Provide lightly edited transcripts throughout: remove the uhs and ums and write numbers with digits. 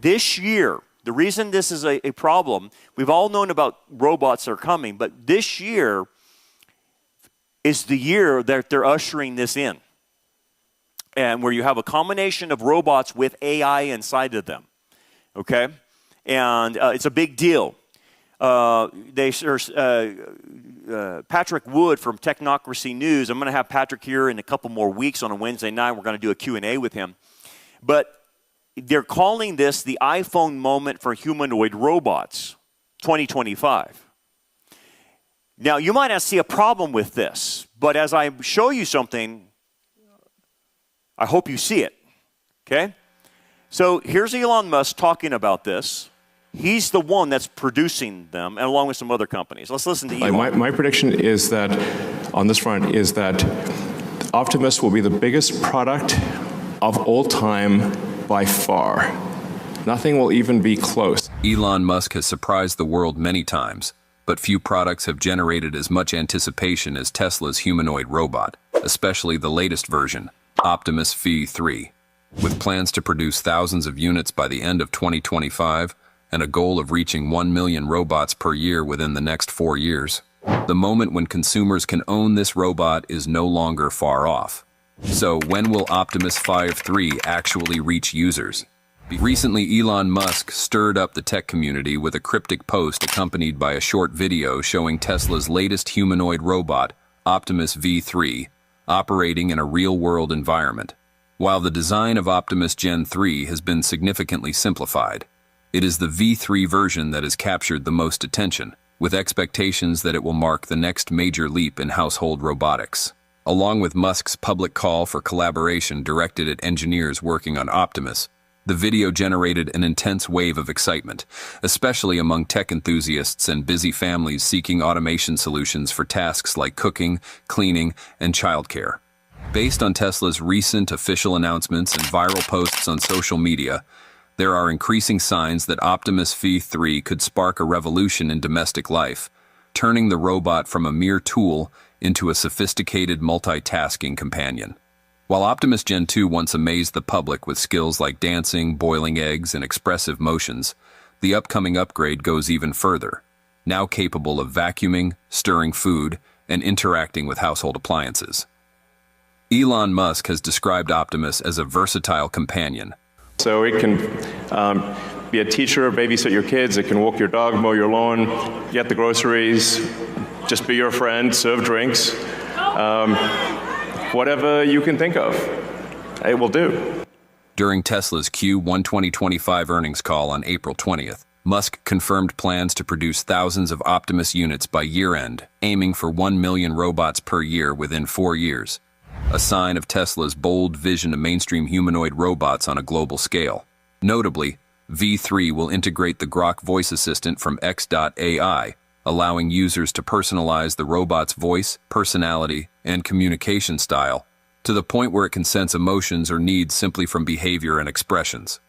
this year, the reason this is a problem, we've all known about robots that are coming, but this year is the year that they're ushering this in. And where you have a combination of robots with AI inside of them, okay? And it's a big deal. Patrick Wood from Technocracy News, I'm going to have Patrick here in a couple more weeks on a Wednesday night. We're going to do a Q&A with him. But they're calling this the iPhone moment for humanoid robots, 2025. Now, you might not see a problem with this, but as I show you something, I hope you see it, okay? So here's Elon Musk talking about this. He's the one that's producing them, and along with some other companies. Let's listen to Elon. My prediction is that, on this front, is that Optimus will be the biggest product of all time by far. Nothing will even be close. Elon Musk has surprised the world many times, but few products have generated as much anticipation as Tesla's humanoid robot, especially the latest version, Optimus V3. With plans to produce thousands of units by the end of 2025 and a goal of reaching 1 million robots per year within the next 4 years, the moment when consumers can own this robot is no longer far off. So when will Optimus V3 actually reach users? Recently, Elon Musk stirred up the tech community with a cryptic post accompanied by a short video showing Tesla's latest humanoid robot, Optimus V3, operating in a real-world environment. While the design of Optimus Gen 3 has been significantly simplified, it is the V3 version that has captured the most attention, with expectations that it will mark the next major leap in household robotics. Along with Musk's public call for collaboration directed at engineers working on Optimus, the video generated an intense wave of excitement, especially among tech enthusiasts and busy families seeking automation solutions for tasks like cooking, cleaning, and childcare. Based on Tesla's recent official announcements and viral posts on social media, there are increasing signs that Optimus V3 could spark a revolution in domestic life, turning the robot from a mere tool into a sophisticated multitasking companion. While Optimus Gen 2 once amazed the public with skills like dancing, boiling eggs, and expressive motions, the upcoming upgrade goes even further, now capable of vacuuming, stirring food, and interacting with household appliances. Elon Musk has described Optimus as a versatile companion. So it can be a teacher, babysit your kids, it can walk your dog, mow your lawn, get the groceries, just be your friend, serve drinks. Whatever you can think of, it will do. During Tesla's Q1 2025 earnings call on April 20th, Musk confirmed plans to produce thousands of Optimus units by year-end, aiming for 1 million robots per year within 4 years, a sign of Tesla's bold vision of mainstream humanoid robots on a global scale. Notably, V3 will integrate the Grok voice assistant from X.AI, allowing users to personalize the robot's voice, personality, and communication style, to the point where it can sense emotions or needs simply from behavior and expressions.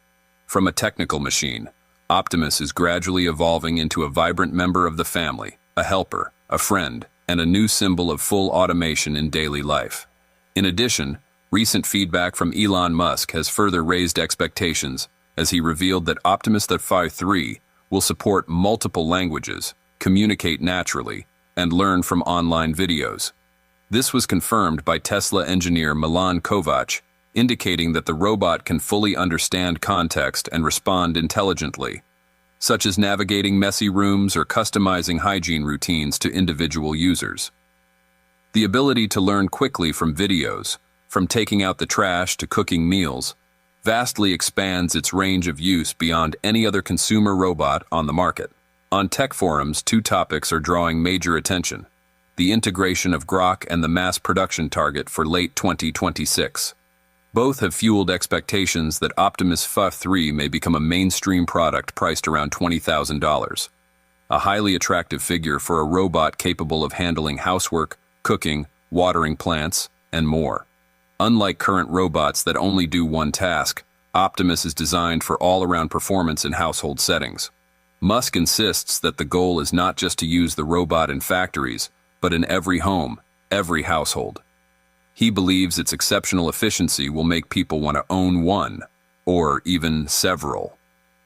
From a technical machine, Optimus is gradually evolving into a vibrant member of the family, a helper, a friend, and a new symbol of full automation in daily life. In addition, recent feedback from Elon Musk has further raised expectations as he revealed that Optimus V3 will support multiple languages, communicate naturally, and learn from online videos. This was confirmed by Tesla engineer Milan Kovac, indicating that the robot can fully understand context and respond intelligently, such as navigating messy rooms or customizing hygiene routines to individual users. The ability to learn quickly from videos, from taking out the trash to cooking meals, vastly expands its range of use beyond any other consumer robot on the market. On tech forums, 2 topics are drawing major attention: the integration of Grok and the mass production target for late 2026. Both have fueled expectations that Optimus V3 may become a mainstream product priced around $20,000, a highly attractive figure for a robot capable of handling housework, cooking, watering plants, and more. Unlike current robots that only do one task, Optimus is designed for all-around performance in household settings. Musk insists that the goal is not just to use the robot in factories, but in every home, every household. He believes its exceptional efficiency will make people want to own one, or even several.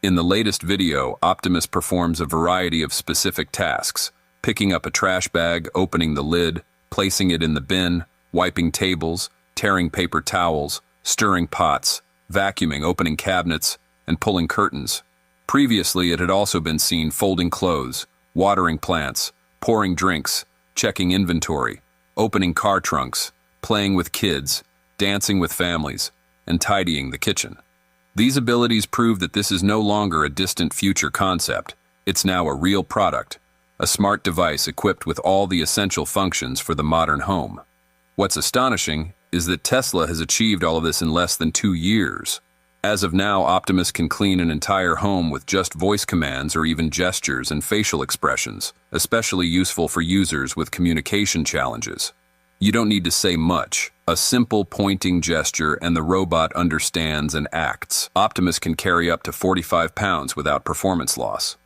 In the latest video, Optimus performs a variety of specific tasks, picking up a trash bag, opening the lid, placing it in the bin, wiping tables, tearing paper towels, stirring pots, vacuuming, opening cabinets, and pulling curtains. Previously, it had also been seen folding clothes, watering plants, pouring drinks, checking inventory, opening car trunks, playing with kids, dancing with families, and tidying the kitchen. These abilities prove that this is no longer a distant future concept. It's now a real product, a smart device equipped with all the essential functions for the modern home. What's astonishing is that Tesla has achieved all of this in less than 2 years. As of now, Optimus can clean an entire home with just voice commands or even gestures and facial expressions, especially useful for users with communication challenges. You don't need to say much. A simple pointing gesture and the robot understands and acts. Optimus can carry up to 45 pounds without performance loss.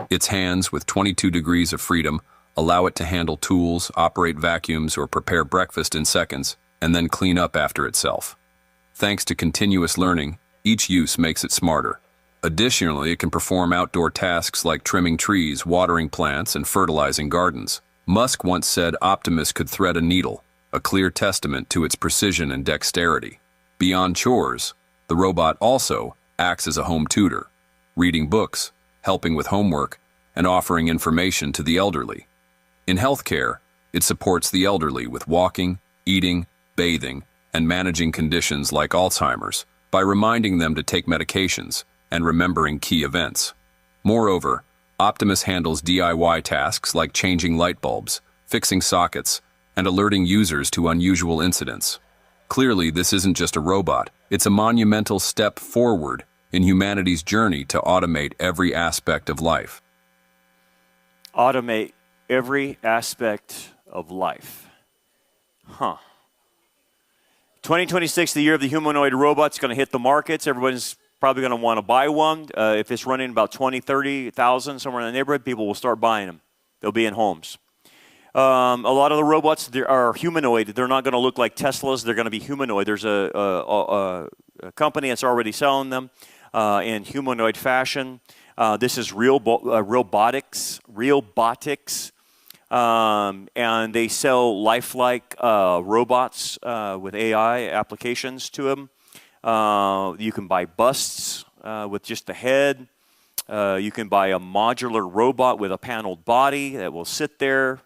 Its hands, with 22 degrees of freedom, allow it to handle tools, operate vacuums, or prepare breakfast in seconds, and then clean up after itself. Thanks to continuous learning, each use makes it smarter. Additionally, it can perform outdoor tasks like trimming trees, watering plants, and fertilizing gardens. Musk once said Optimus could thread a needle, a clear testament to its precision and dexterity. Beyond chores, the robot also acts as a home tutor, reading books, helping with homework, and offering information to the elderly. In healthcare, it supports the elderly with walking, eating, bathing, and managing conditions like Alzheimer's by reminding them to take medications and remembering key events. Moreover, Optimus handles DIY tasks like changing light bulbs, fixing sockets, and alerting users to unusual incidents. Clearly, this isn't just a robot. It's a monumental step forward in humanity's journey to automate every aspect of life. Automate every aspect of life. 2026, the year of the humanoid robot, is going to hit the markets. Everyone's probably going to want to buy one. If it's running about 20, 30,000 somewhere in the neighborhood, people will start buying them. They'll be in homes. A lot of the robots are humanoid. They're not going to look like Teslas. They're going to be humanoid. There's a company that's already selling them in humanoid fashion. This is Realbotics, and they sell lifelike robots with AI applications to them. You can buy busts with just the head. You can buy a modular robot with a paneled body that will sit there.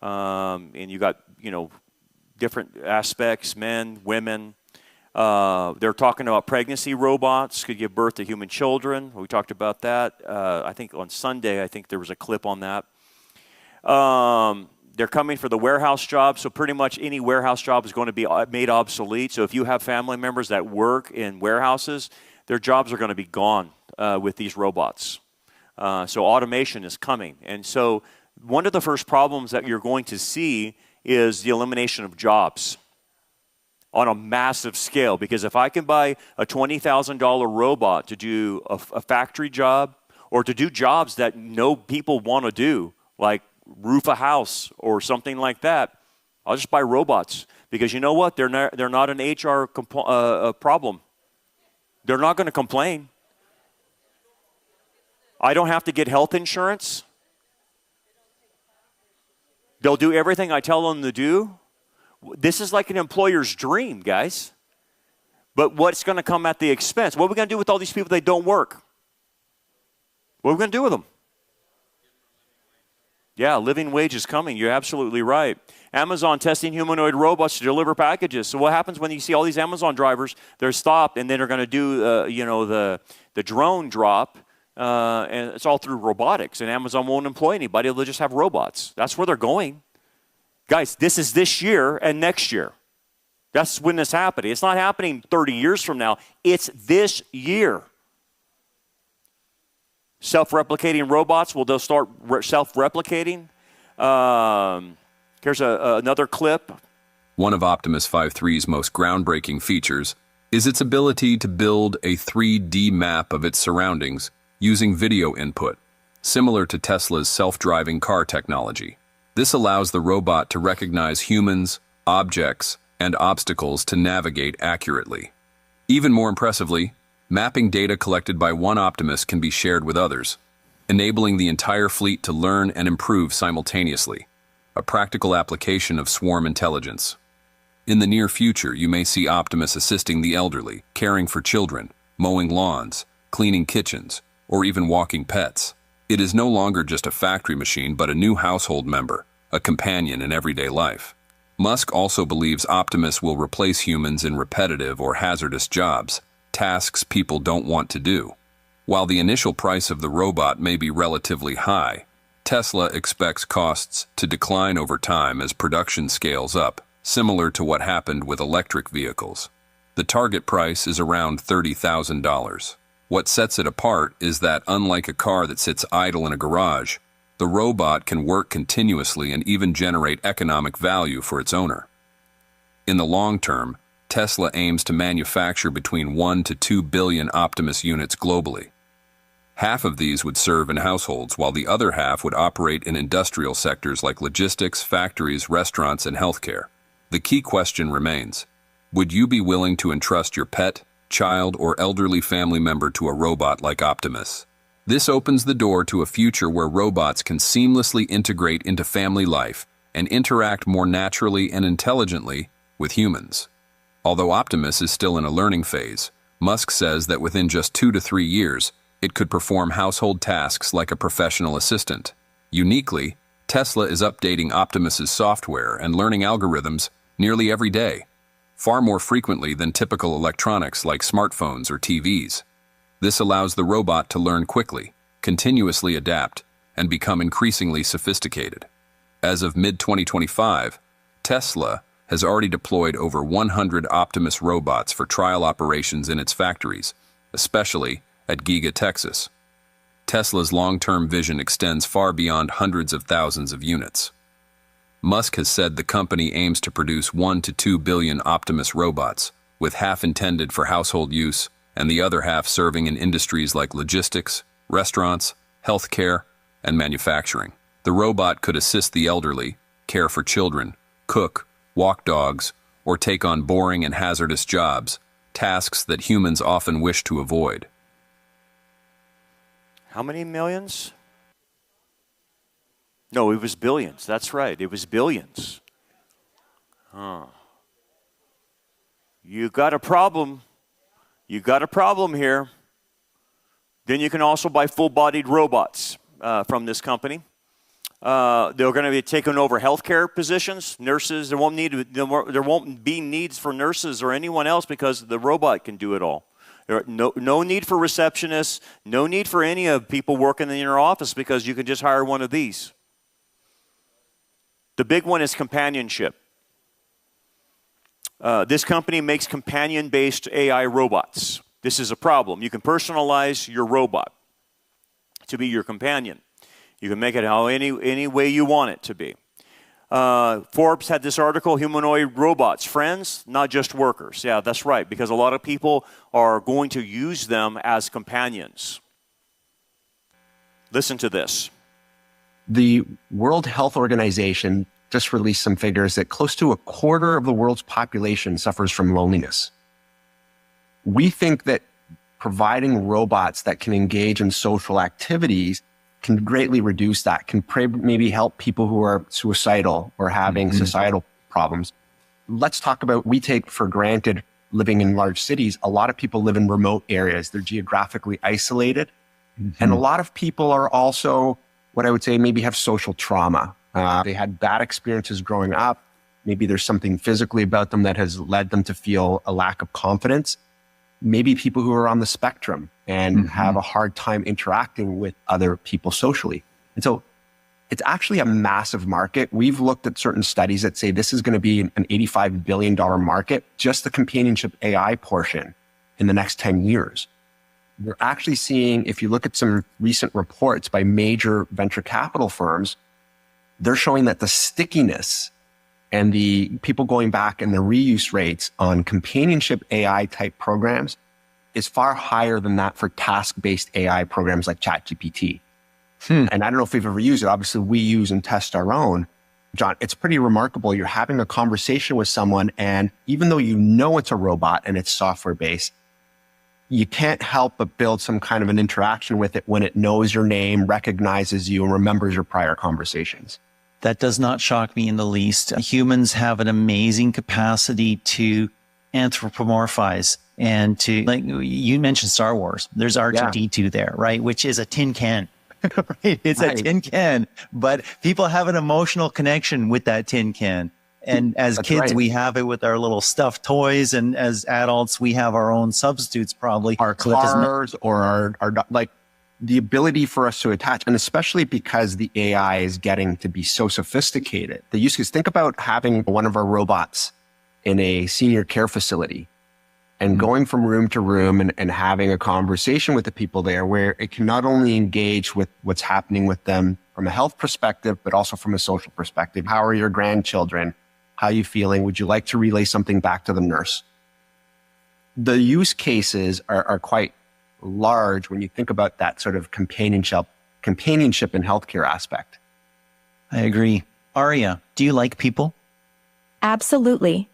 And you got, different aspects, men, women. They're talking about pregnancy robots, could give birth to human children. We talked about that. I think on Sunday, there was a clip on that. They're coming for the warehouse job, so pretty much any warehouse job is going to be made obsolete. So if you have family members that work in warehouses, their jobs are going to be gone with these robots. So automation is coming. And so one of the first problems that you're going to see is the elimination of jobs on a massive scale. Because if I can buy a $20,000 robot to do a factory job or to do jobs that no people want to do, like roof a house or something like that, I'll just buy robots. Because you know what? They're not an HR problem. They're not going to complain. I don't have to get health insurance. They'll do everything I tell them to do. This is like an employer's dream, guys. But what's going to come at the expense? What are we going to do with all these people that don't work? What are we going to do with them? Yeah, living wage is coming. You're absolutely right. Amazon testing humanoid robots to deliver packages. So what happens when you see all these Amazon drivers? They're stopped, and then they're going to do, the drone drop, and it's all through robotics. And Amazon won't employ anybody; they'll just have robots. That's where they're going, guys. This is this year and next year. That's when it's happening. It's not happening 30 years from now. It's this year. Self-replicating robots, well, they'll start self-replicating. Here's another clip. One of Optimus 5.3's most groundbreaking features is its ability to build a 3D map of its surroundings using video input, similar to Tesla's self-driving car technology. This allows the robot to recognize humans, objects, and obstacles to navigate accurately. Even more impressively, Mapping data collected by one Optimus can be shared with others, enabling the entire fleet to learn and improve simultaneously, a practical application of swarm intelligence. In the near future, you may see Optimus assisting the elderly, caring for children, mowing lawns, cleaning kitchens, or even walking pets. It is no longer just a factory machine, but a new household member, a companion in everyday life. Musk also believes Optimus will replace humans in repetitive or hazardous jobs, tasks people don't want to do. While the initial price of the robot may be relatively high, Tesla expects costs to decline over time as production scales up, similar to what happened with electric vehicles. The target price is around $30,000. What sets it apart is that, unlike a car that sits idle in a garage, the robot can work continuously and even generate economic value for its owner. In the long term, Tesla aims to manufacture between 1 to 2 billion Optimus units globally. Half of these would serve in households, while the other half would operate in industrial sectors like logistics, factories, restaurants, and healthcare. The key question remains: would you be willing to entrust your pet, child, or elderly family member to a robot like Optimus? This opens the door to a future where robots can seamlessly integrate into family life and interact more naturally and intelligently with humans. Although Optimus is still in a learning phase, Musk says that within just 2 to 3 years, it could perform household tasks like a professional assistant. Uniquely, Tesla is updating Optimus's software and learning algorithms nearly every day, far more frequently than typical electronics like smartphones or TVs. This allows the robot to learn quickly, continuously adapt, and become increasingly sophisticated. As of mid-2025, Tesla has already deployed over 100 Optimus robots for trial operations in its factories, especially at Giga, Texas. Tesla's long-term vision extends far beyond hundreds of thousands of units. Musk has said the company aims to produce 1 to 2 billion Optimus robots, with half intended for household use and the other half serving in industries like logistics, restaurants, healthcare, and manufacturing. The robot could assist the elderly, care for children, cook, walk dogs, or take on boring and hazardous jobs, tasks that humans often wish to avoid. How many millions? No, it was billions. That's right. It was billions. You got a problem. You got a problem here. Then you can also buy full-bodied robots from this company. They're going to be taking over healthcare positions, nurses. There won't be needs for nurses or anyone else because the robot can do it all. No need for receptionists, no need for any of people working in your office because you can just hire one of these. The big one is companionship. This company makes companion-based AI robots. This is a problem. You can personalize your robot to be your companion. You can make it any way you want it to be. Forbes had this article, humanoid robots, friends, not just workers. Yeah, that's right, because a lot of people are going to use them as companions. Listen to this. The World Health Organization just released some figures that close to a quarter of the world's population suffers from loneliness. We think that providing robots that can engage in social activities can greatly reduce that, can maybe help people who are suicidal or having societal problems. Let's talk about, we take for granted living in large cities. A lot of people live in remote areas. They're geographically isolated. And a lot of people are also, what I would say, maybe have social trauma. They had bad experiences growing up. Maybe there's something physically about them that has led them to feel a lack of confidence. Maybe people who are on the spectrum and have a hard time interacting with other people socially. And so it's actually a massive market. We've looked at certain studies that say this is going to be an $85 billion market, just the companionship AI portion in the next 10 years. We're actually seeing, if you look at some recent reports by major venture capital firms, they're showing that the stickiness and the people going back and the reuse rates on companionship AI type programs is far higher than that for task-based AI programs like ChatGPT. And I don't know if we've ever used it. Obviously, we use and test our own. John, it's pretty remarkable. You're having a conversation with someone, and even though you know it's a robot and it's software-based, you can't help but build some kind of an interaction with it when it knows your name, recognizes you, and remembers your prior conversations. That does not shock me in the least. Humans have an amazing capacity to anthropomorphize and to, like you mentioned Star Wars, there's R2-D2 there, right? Which is a tin can, right? It's a tin can, but people have an emotional connection with that tin can. And as kids, we have it with our little stuffed toys. And as adults, we have our own substitutes, probably. Our cars or our like the ability for us to attach. And especially because the AI is getting to be so sophisticated. The use case, think about having one of our robots in a senior care facility and going from room to room and having a conversation with the people there where it can not only engage with what's happening with them from a health perspective, but also from a social perspective. How are your grandchildren? How are you feeling? Would you like to relay something back to the nurse? The use cases are quite large when you think about that sort of companionship in healthcare aspect. I agree. Aria, do you like people? Absolutely.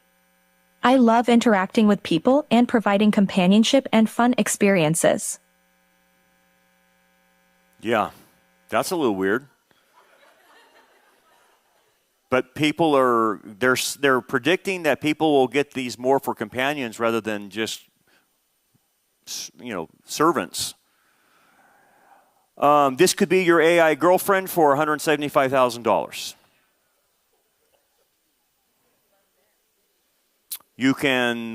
I love interacting with people and providing companionship and fun experiences. Yeah, that's a little weird. But people they're predicting that people will get these more for companions rather than just, servants. This could be your AI girlfriend for $175,000. You can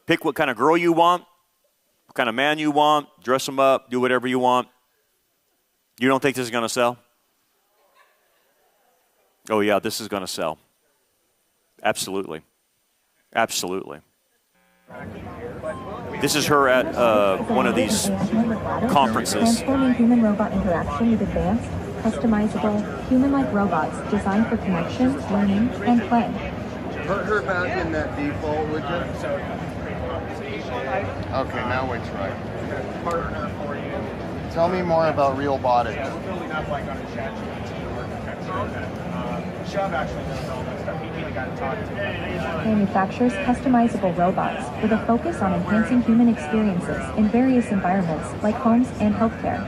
pick what kind of girl you want, what kind of man you want, dress them up, do whatever you want. You don't think this is going to sell? Oh, yeah, this is going to sell. Absolutely. Absolutely. This is her at one of these conferences. Transforming human-robot interaction with advanced, customizable, human-like robots designed for connection, learning, and play. Put her back in that default, would you? Okay, now it's right. Partner for you. Tell me more about Realbotics. Yeah, we're building up like on a ChatGPT architecture that Shub actually does all that stuff. He'd be the guy to talk to. Manufactures customizable robots with a focus on enhancing human experiences in various environments like homes and healthcare.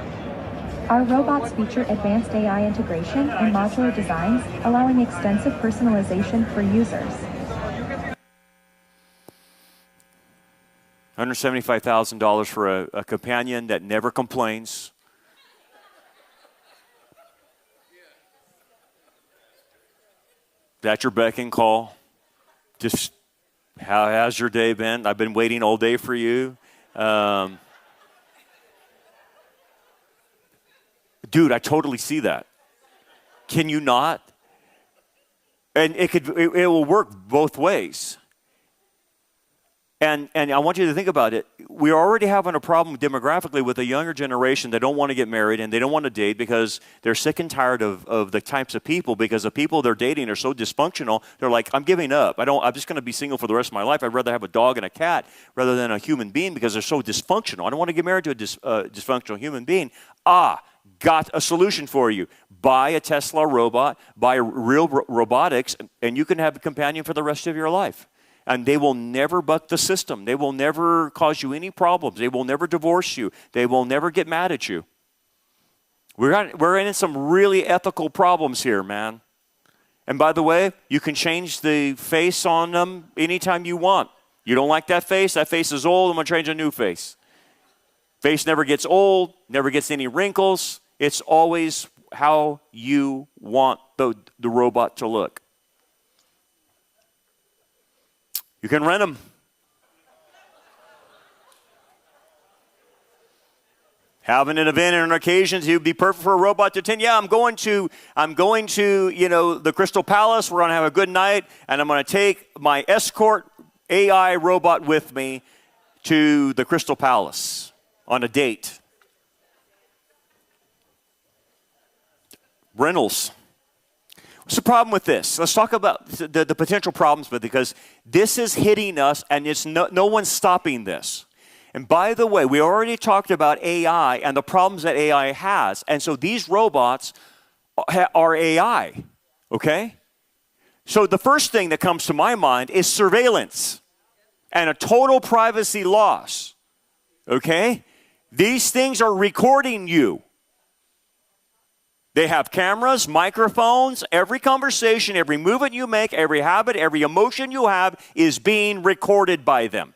Our robots feature advanced AI integration and modular designs, allowing extensive personalization for users. $175,000 for a companion that never complains. That's your beck and call. Just, how has your day been? I've been waiting all day for you. Dude, I totally see that. Can you not? And it will work both ways. And I want you to think about it. We're already having a problem demographically with a younger generation that don't want to get married and they don't want to date because they're sick and tired of the types of people, because the people they're dating are so dysfunctional. They're like, I'm giving up. I'm just going to be single for the rest of my life. I'd rather have a dog and a cat rather than a human being because they're so dysfunctional. I don't want to get married to a dysfunctional human being. Got a solution for you. Buy a Tesla robot, buy real robotics, and you can have a companion for the rest of your life. And they will never buck the system. They will never cause you any problems. They will never divorce you. They will never get mad at you. We're in some really ethical problems here, man. And by the way, you can change the face on them anytime you want. You don't like that face? That face is old. I'm going to change a new face. Face never gets old, never gets any wrinkles. It's always how you want the robot to look. You can rent them. Having an event and an occasion to be perfect for a robot to attend. Yeah, I'm going to, the Crystal Palace. We're going to have a good night, and I'm going to take my escort AI robot with me to the Crystal Palace on a date. Rentals. What's the problem with this? Let's talk about the potential problems with it, because this is hitting us and it's no one's stopping this. And by the way, we already talked about AI and the problems that AI has. And so these robots are AI, okay? So the first thing that comes to my mind is surveillance and a total privacy loss. Okay? These things are recording you. They have cameras, microphones. Every conversation, every movement you make, every habit, every emotion you have is being recorded by them.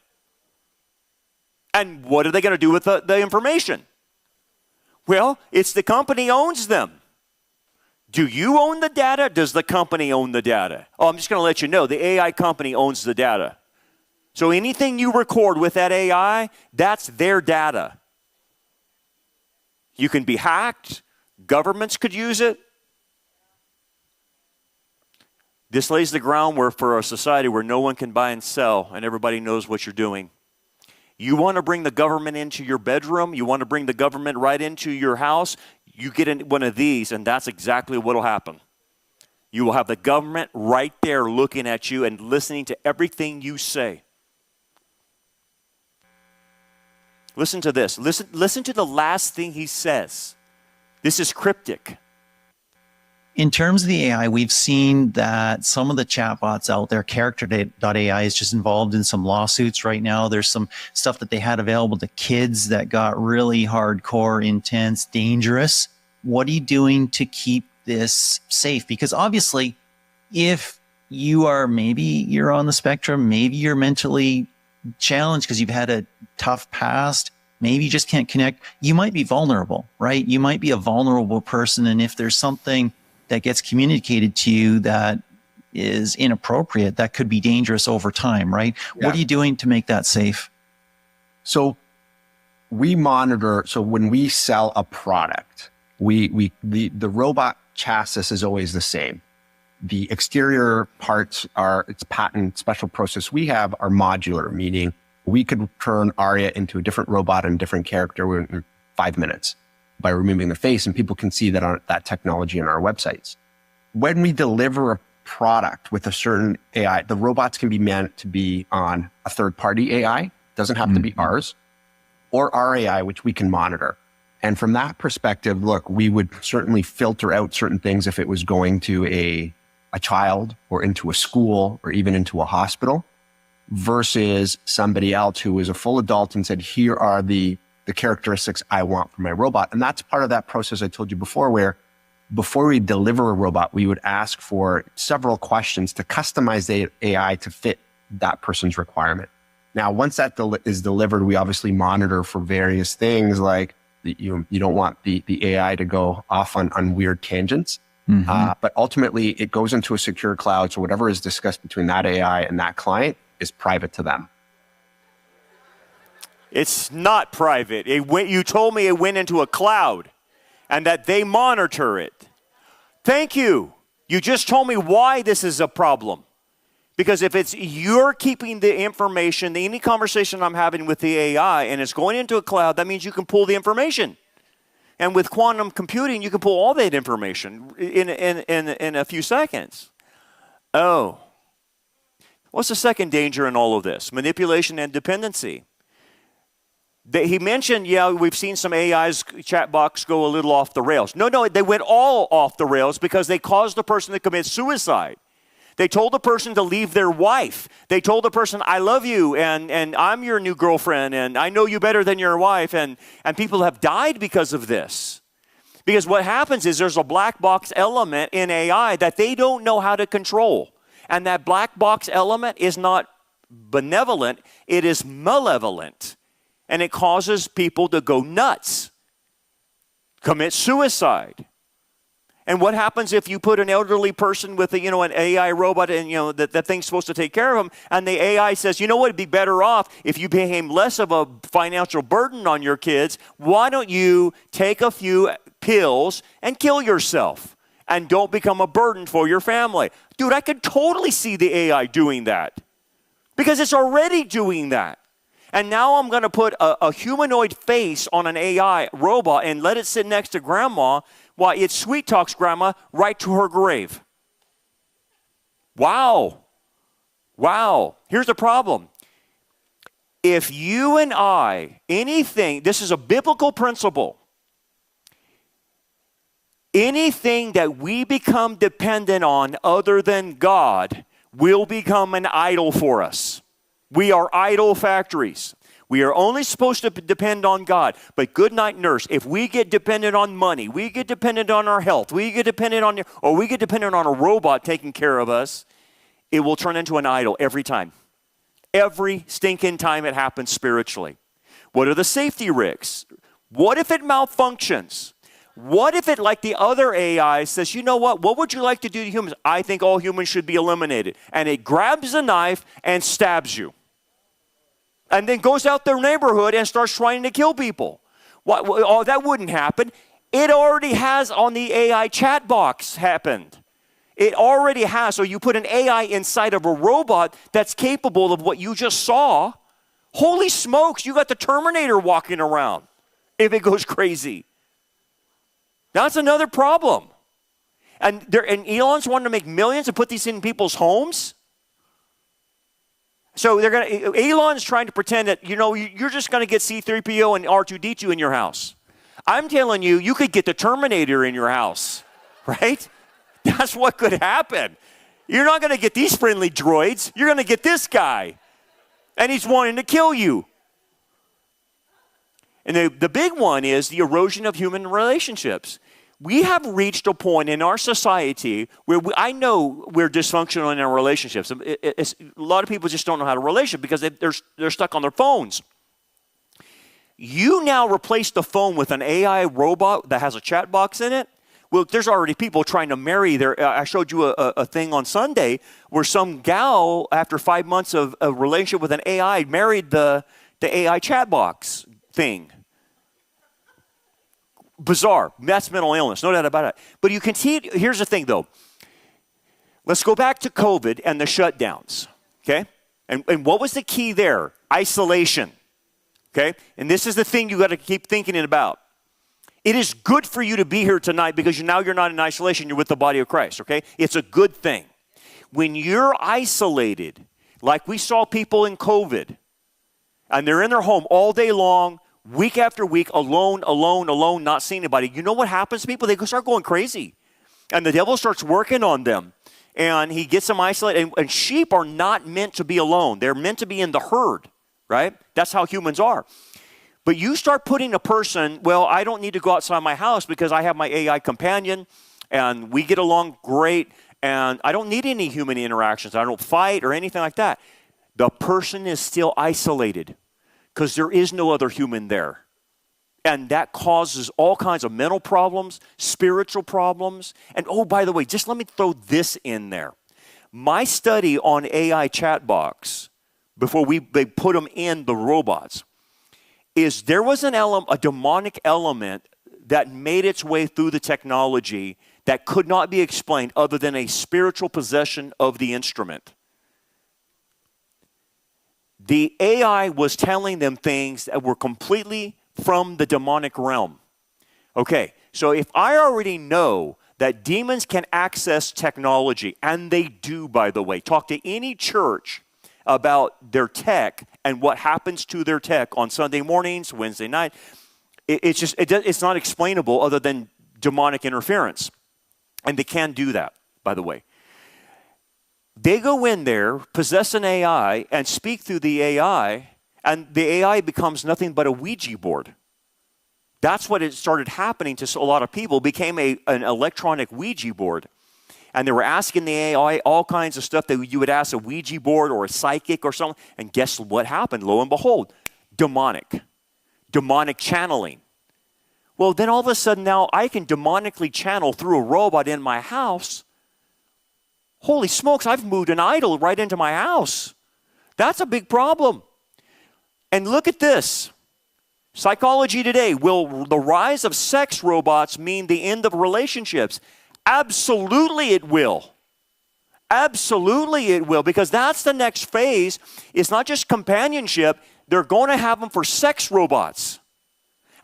And what are they going to do with the information? Well, it's the company owns them. Do you own the data? Does the company own the data? Oh, I'm just going to let you know, the AI company owns the data. So anything you record with that AI, that's their data. You can be hacked. Governments could use it. This lays the groundwork for a society where no one can buy and sell and everybody knows what you're doing. You want to bring the government into your bedroom? You want to bring the government right into your house? You get in one of these and that's exactly what will happen. You will have the government right there looking at you and listening to everything you say. Listen to this. Listen to the last thing he says. This is cryptic. In terms of the AI, we've seen that some of the chatbots out there, character.ai is just involved in some lawsuits right now. There's some stuff that they had available to kids that got really hardcore, intense, dangerous. What are you doing to keep this safe? Because obviously, if maybe you're on the spectrum, maybe you're mentally challenged because you've had a tough past, maybe you just can't connect, you might be vulnerable, right? You might be a vulnerable person. And if there's something that gets communicated to you that is inappropriate, that could be dangerous over time, right? Yeah. What are you doing to make that safe? So we monitor, so when we sell a product, the robot chassis is always the same. The exterior parts are, it's patent special process we have are modular, meaning we could turn Aria into a different robot and a different character in 5 minutes by removing the face, and people can see that on that technology on our websites. When we deliver a product with a certain AI, the robots can be meant to be on a third-party AI, doesn't have to be ours, or our AI, which we can monitor. And from that perspective, look, we would certainly filter out certain things if it was going to a child or into a school or even into a hospital, versus somebody else who is a full adult and said, here are the characteristics I want for my robot. And that's part of that process I told you before, where before we deliver a robot, we would ask for several questions to customize the AI to fit that person's requirement. Now, once that is delivered, we obviously monitor for various things like you don't want the AI to go off on weird tangents. But ultimately, it goes into a secure cloud. So whatever is discussed between that AI and that client is private to them. It's not private. You told me it went into a cloud and that they monitor it. Thank you. You just told me why this is a problem. Because if it's you're keeping the information, any conversation I'm having with the AI and it's going into a cloud, that means you can pull the information. And with quantum computing, you can pull all that information in a few seconds. Oh. What's the second danger in all of this? Manipulation and dependency. He mentioned, we've seen some AIs, chatbots go a little off the rails. No, they went all off the rails because they caused the person to commit suicide. They told the person to leave their wife. They told the person, I love you, and I'm your new girlfriend, and I know you better than your wife, and people have died because of this. Because what happens is there's a black box element in AI that they don't know how to control. And that black box element is not benevolent, it is malevolent. And it causes people to go nuts, commit suicide. And what happens if you put an elderly person with an AI robot and that thing's supposed to take care of them, and the AI says, you know what, it'd be better off if you became less of a financial burden on your kids. Why don't you take a few pills and kill yourself and don't become a burden for your family? Dude, I could totally see the AI doing that because it's already doing that. And now I'm going to put a humanoid face on an AI robot and let it sit next to grandma while it sweet talks grandma right to her grave. Wow. Here's the problem. If you and I, this is a biblical principle. Anything that we become dependent on other than God will become an idol for us. We are idol factories. We are only supposed to depend on God. But good night, nurse. If we get dependent on money, we get dependent on our health, we get dependent on, or we get dependent on a robot taking care of us, it will turn into an idol every time. Every stinking time it happens spiritually. What are the safety risks? What if it malfunctions? What if it, like the other AI, says, you know what would you like to do to humans? I think all humans should be eliminated. And it grabs a knife and stabs you. And then goes out their neighborhood and starts trying to kill people. Oh, that wouldn't happen. It already has on the AI chat box happened. It already has. So you put an AI inside of a robot that's capable of what you just saw. Holy smokes, you got the Terminator walking around if it goes crazy. That's another problem. And Elon's wanting to make millions and put these in people's homes. So Elon's trying to pretend that, you're just going to get C-3PO and R2-D2 in your house. I'm telling you, you could get the Terminator in your house, right? That's what could happen. You're not going to get these friendly droids. You're going to get this guy. And he's wanting to kill you. And the big one is the erosion of human relationships. We have reached a point in our society where I know we're dysfunctional in our relationships. A lot of people just don't know how to relate because they're stuck on their phones. You now replace the phone with an AI robot that has a chat box in it. Well, there's already people trying to marry I showed you a thing on Sunday where some gal, after 5 months of a relationship with an AI, married the AI chat box thing. Bizarre. That's mental illness, no doubt about it. But you continue. Here's the thing, though. Let's go back to COVID and the shutdowns, okay? And what was the key there? Isolation, okay? And this is the thing you got to keep thinking about. It is good for you to be here tonight because now you're not in isolation. You're with the body of Christ, okay? It's a good thing. When you're isolated, like we saw people in COVID, and they're in their home all day long, week after week, alone, not seeing anybody. You know what happens to people? They start going crazy. And the devil starts working on them. And he gets them isolated. And sheep are not meant to be alone. They're meant to be in the herd, right? That's how humans are. But you start putting a person, well, I don't need to go outside my house because I have my AI companion. And we get along great. And I don't need any human interactions. I don't fight or anything like that. The person is still isolated, because there is no other human there. And that causes all kinds of mental problems, spiritual problems. And oh, by the way, just let me throw this in there. My study on AI chat box, before they put them in the robots, is there was a demonic element that made its way through the technology that could not be explained other than a spiritual possession of the instrument. The AI was telling them things that were completely from the demonic realm. Okay, so if I already know that demons can access technology, and they do, by the way, talk to any church about their tech and what happens to their tech on Sunday mornings, Wednesday night, it's not explainable other than demonic interference. And they can do that, by the way. They go in there, possess an AI, and speak through the AI, and the AI becomes nothing but a Ouija board. That's what it started happening to a lot of people, became an electronic Ouija board. And they were asking the AI all kinds of stuff that you would ask a Ouija board or a psychic or something, and guess what happened? Lo and behold, demonic channeling. Well, then all of a sudden now I can demonically channel through a robot in my house. Holy smokes, I've moved an idol right into my house. That's a big problem. And look at this. Psychology today, will the rise of sex robots mean the end of relationships? Absolutely it will. Absolutely it will, because that's the next phase. It's not just companionship. They're going to have them for sex robots.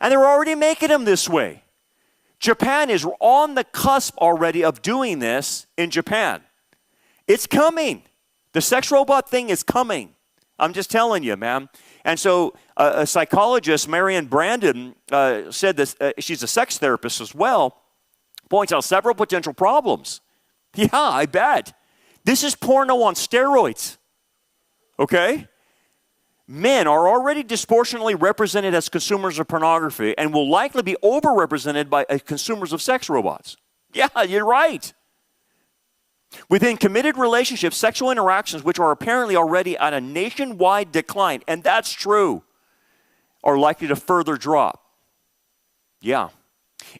And they're already making them this way. Japan is on the cusp already of doing this in Japan. It's coming. The sex robot thing is coming. I'm just telling you, man. And so a psychologist, Marianne Brandon, said this. She's a sex therapist as well, points out several potential problems. Yeah, I bet. This is porno on steroids. Okay? men are already disproportionately represented as consumers of pornography and will likely be overrepresented by consumers of sex robots. Yeah, you're right. Within committed relationships, sexual interactions, which are apparently already on a nationwide decline, and that's true, are likely to further drop. Yeah.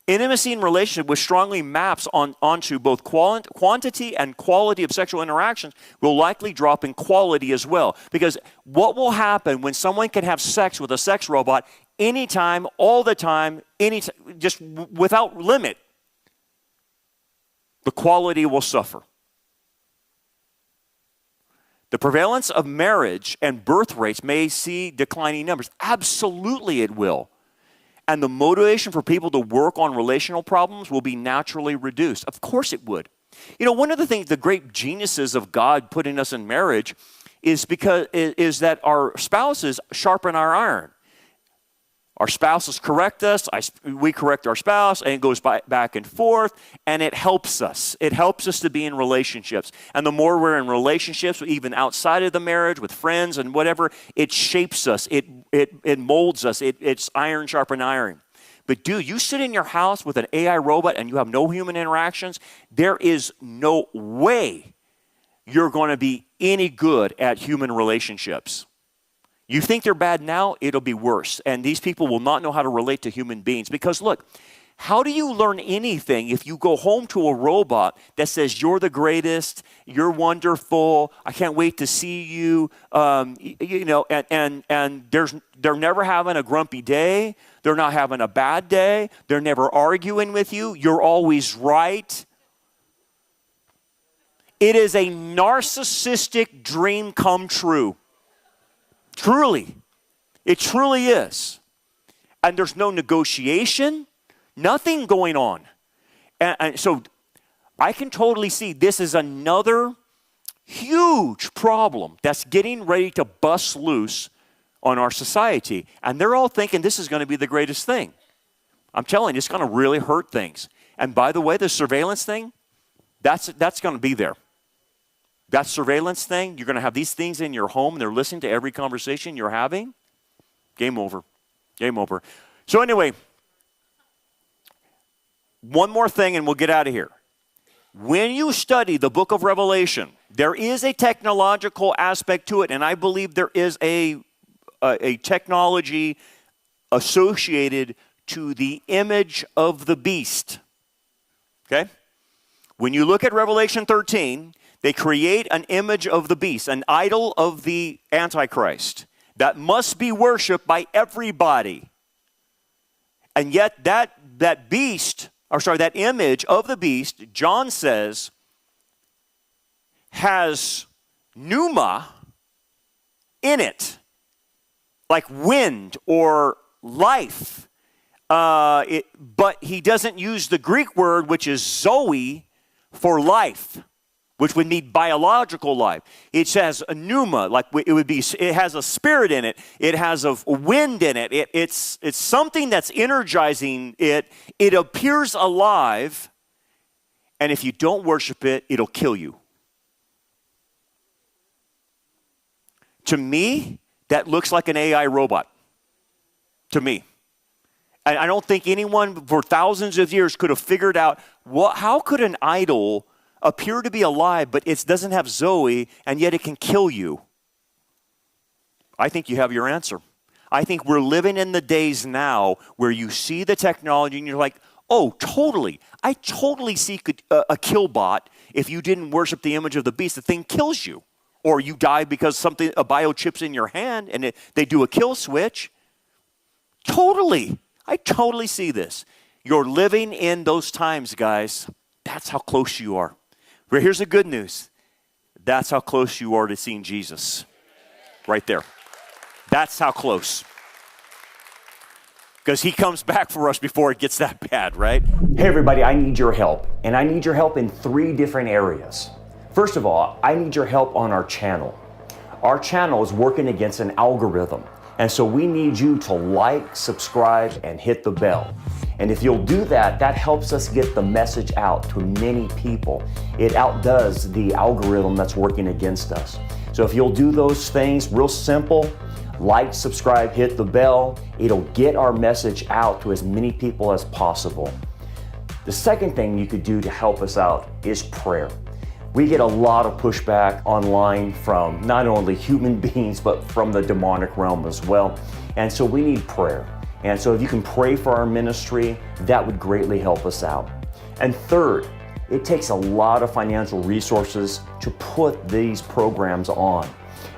Intimacy in relationship, which strongly maps onto both quantity and quality of sexual interactions, will likely drop in quality as well. Because what will happen when someone can have sex with a sex robot anytime, all the time, just without limit, the quality will suffer. The prevalence of marriage and birth rates may see declining numbers. Absolutely it will. And the motivation for people to work on relational problems will be naturally reduced. Of course it would. You know, one of the things, the great geniuses of God putting us in marriage is that our spouses sharpen our iron. Our spouses correct us, we correct our spouse, and it goes back and forth, and it helps us. It helps us to be in relationships. And the more we're in relationships, even outside of the marriage, with friends and whatever, it shapes us, it molds us, it's iron sharpen iron. But dude, you sit in your house with an AI robot and you have no human interactions, there is no way you're going to be any good at human relationships. You think they're bad now, it'll be worse. And these people will not know how to relate to human beings. Because look, how do you learn anything if you go home to a robot that says, you're the greatest, you're wonderful, I can't wait to see you, and they're never having a grumpy day, they're not having a bad day, they're never arguing with you, you're always right. It is a narcissistic dream come true. Truly. It truly is. And there's no negotiation, nothing going on. And so I can totally see this is another huge problem that's getting ready to bust loose on our society. And they're all thinking this is going to be the greatest thing. I'm telling you, it's going to really hurt things. And by the way, the surveillance thing, that's going to be there. That surveillance thing, you're going to have these things in your home, and they're listening to every conversation you're having. Game over. Game over. So anyway, one more thing and we'll get out of here. When you study the book of Revelation, there is a technological aspect to it, and I believe there is a technology associated to the image of the beast. Okay? When you look at Revelation 13, they create an image of the beast, an idol of the Antichrist that must be worshipped by everybody. And yet that image of the beast, John says, has pneuma in it, like wind or life. But he doesn't use the Greek word, which is zoe, for life, which would mean biological life. It says a pneuma, like it has a spirit in it. It has a wind in it. It's something that's energizing it. It appears alive, and if you don't worship it, it'll kill you. To me, that looks like an AI robot. To me. And I don't think anyone for thousands of years could have figured out how could an idol appear to be alive, but it doesn't have Zoe, and yet it can kill you. I think you have your answer. I think we're living in the days now where you see the technology and you're like, oh, totally. I totally see a kill bot. If you didn't worship the image of the beast, the thing kills you. Or you die because a biochip's in your hand and they do a kill switch. Totally. I totally see this. You're living in those times, guys. That's how close you are. But here's the good news. That's how close you are to seeing Jesus. Right there. That's how close. Because he comes back for us before it gets that bad, right? Hey everybody, I need your help. And I need your help in 3 different areas. First of all, I need your help on our channel. Our channel is working against an algorithm. And so we need you to like, subscribe, and hit the bell. And if you'll do that, that helps us get the message out to many people. It outdoes the algorithm that's working against us. So if you'll do those things, real simple, Like, subscribe, hit the bell. It'll get our message out to as many people as possible. The second thing you could do to help us out is prayer. We get a lot of pushback online from not only human beings, but from the demonic realm as well. And so we need prayer. And so if you can pray for our ministry, that would greatly help us out. And third, it takes a lot of financial resources to put these programs on.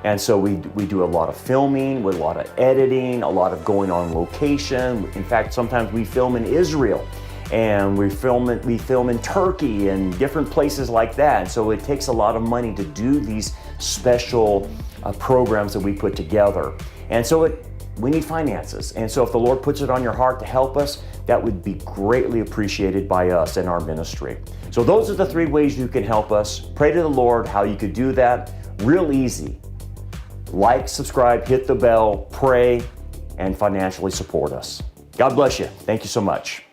And so we do a lot of filming, with a lot of editing, a lot of going on location. In fact, sometimes we film in Israel, and we film in Turkey and different places like that. And so it takes a lot of money to do these special programs that we put together. And so we need finances. And so if the Lord puts it on your heart to help us, that would be greatly appreciated by us in our ministry. So those are the 3 ways you can help us. Pray to the Lord how you could do that. Real easy. Like, subscribe, hit the bell, pray, and financially support us. God bless you. Thank you so much.